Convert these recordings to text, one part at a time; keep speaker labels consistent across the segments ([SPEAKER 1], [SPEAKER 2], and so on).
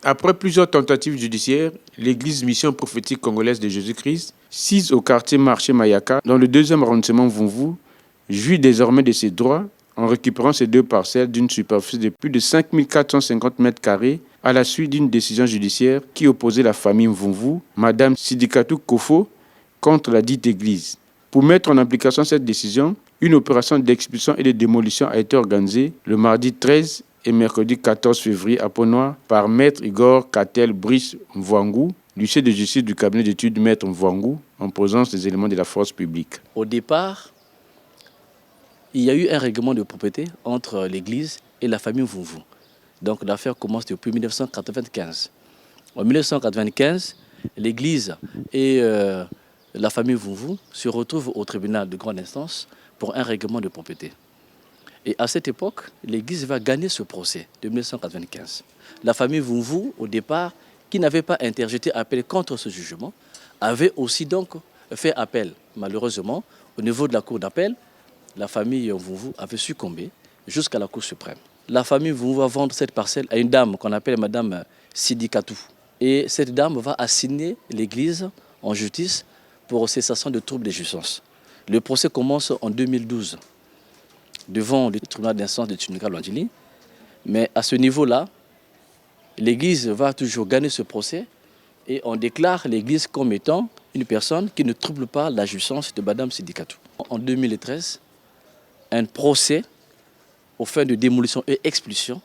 [SPEAKER 1] Après plusieurs tentatives judiciaires, l'église Mission prophétique congolaise de Jésus-Christ, sise au quartier Marché Mayaka, dans le 2e arrondissement Vunvu, jouit désormais de ses droits en récupérant ces 2 parcelles d'une superficie de plus de 5450 mètres carrés à la suite d'une décision judiciaire qui opposait la famille Mvunvu, Madame Sidikatou Kofo, contre la dite église. Pour mettre en application cette décision, une opération d'expulsion et de démolition a été organisée le mardi 13 et mercredi 14 février à Pont-Noir par Maître Igor Katel Brice Mvwangu, l'huissier de justice du cabinet d'études Maître Mvwangu, en présence des éléments de la force publique.
[SPEAKER 2] Au départ, il y a eu un règlement de propriété entre l'église et la famille Mvunvu. Donc l'affaire commence depuis 1995. En 1995, l'église et la famille Mvunvu se retrouvent au tribunal de grande instance pour un règlement de propriété. Et à cette époque, l'église va gagner ce procès de 1995. La famille Mvunvu, au départ, qui n'avait pas interjeté appel contre ce jugement, avait aussi donc fait appel. Malheureusement, au niveau de la cour d'appel, la famille Mvunvu avait succombé jusqu'à la Cour suprême. La famille Mvunvu va vendre cette parcelle à une dame qu'on appelle Madame Sidikatou. Et cette dame va assigner l'église en justice pour cessation de troubles de jouissance. Le procès commence en 2012 devant le tribunal d'instance de Tchounuka-Landili. Mais à ce niveau-là, l'église va toujours gagner ce procès et on déclare l'église comme étant une personne qui ne trouble pas la jouissance de Madame Sidikatou. En 2013, un procès aux fins de démolition et expulsion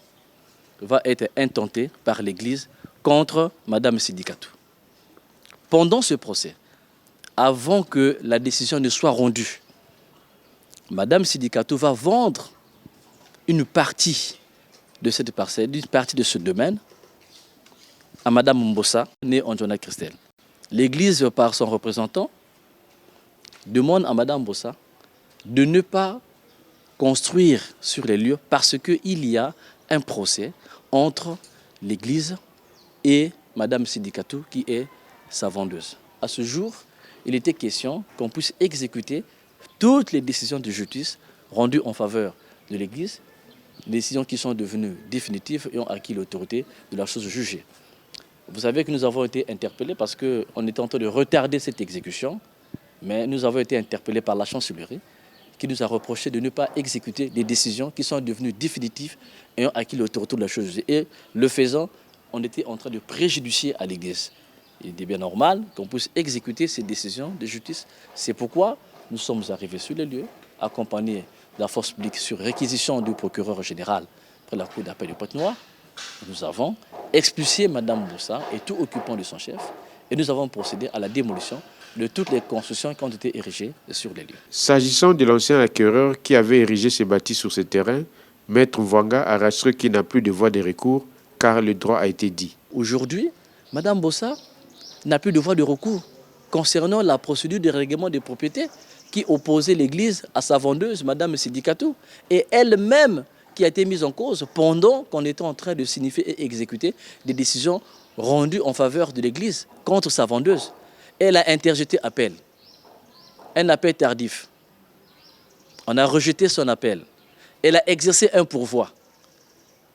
[SPEAKER 2] va être intenté par l'église contre Madame Sidikatou. Pendant ce procès, avant que la décision ne soit rendue, Madame Sidikatou va vendre une partie de cette parcelle, une partie de ce domaine, à Madame Mbossa, née Anjona Christelle. L'église, par son représentant, demande à Madame Mbossa de ne pas construire sur les lieux parce qu'il y a un procès entre l'église et Madame Sidikatou qui est sa vendeuse. À ce jour, il était question qu'on puisse exécuter toutes les décisions de justice rendues en faveur de l'église, décisions qui sont devenues définitives et ont acquis l'autorité de la chose jugée. Vous savez que nous avons été interpellés parce qu'on était en train de retarder cette exécution, mais nous avons été interpellés par la chancellerie qui nous a reproché de ne pas exécuter des décisions qui sont devenues définitives et ont acquis l'autorité de la chose jugée. Et le faisant, on était en train de préjudicier à l'église. Il est bien normal qu'on puisse exécuter ces décisions de justice. C'est pourquoi nous sommes arrivés sur les lieux, accompagnés de la force publique sur réquisition du procureur général près la cour d'appel de Pointe-Noire. Nous avons expulsé Mme Mbossa et tout occupant de son chef et nous avons procédé à la démolition de toutes les constructions qui ont été érigées sur les lieux.
[SPEAKER 1] S'agissant de l'ancien acquéreur qui avait érigé ses bâtis sur ce terrain, Maître Mvwanga a rassuré qu'il n'a plus de voie de recours car le droit a été dit.
[SPEAKER 2] Aujourd'hui, Mme Mbossa n'a plus de voie de recours concernant la procédure de règlement des propriétés qui opposait l'église à sa vendeuse, Mme Sidikatou, et elle-même qui a été mise en cause pendant qu'on était en train de signifier et exécuter des décisions rendues en faveur de l'église contre sa vendeuse. Elle a interjeté appel, un appel tardif. On a rejeté son appel. Elle a exercé un pourvoi.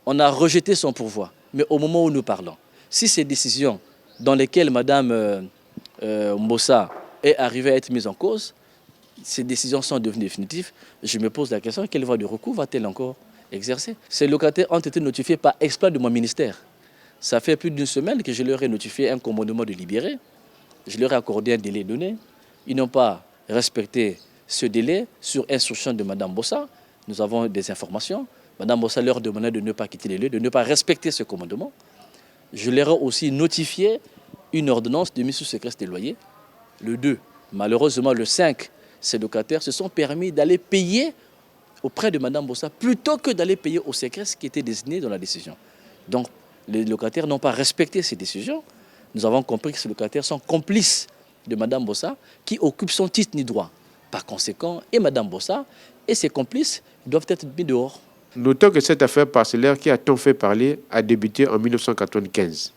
[SPEAKER 2] On a rejeté son pourvoi. Mais au moment où nous parlons, si ces décisions dans lesquelles Mme Mbossa est arrivée à être mise en cause, ces décisions sont devenues définitives, je me pose la question, quelle voie de recours va-t-elle encore exercer? Ces locataires ont été notifiés par exploit de mon ministère. Ça fait plus d'une semaine que je leur ai notifié un commandement de libérer. Je leur ai accordé un délai donné. Ils n'ont pas respecté ce délai sur instruction de Mme Mbossa. Nous avons des informations. Mme Mbossa leur demandait de ne pas quitter les lieux, de ne pas respecter ce commandement. Je leur ai aussi notifié une ordonnance de mise sous séquestre des loyers, le 2. Malheureusement, le 5, ces locataires se sont permis d'aller payer auprès de Mme Mbossa plutôt que d'aller payer au séquestre qui était désigné dans la décision. Donc, les locataires n'ont pas respecté ces décisions. Nous avons compris que ces locataires sont complices de Mme Mbossa qui occupe son titre ni droit. Par conséquent, et Mme Mbossa et ses complices doivent être mis dehors.
[SPEAKER 1] Notons que cette affaire parcellaire qui a tant fait parler a débuté en 1995.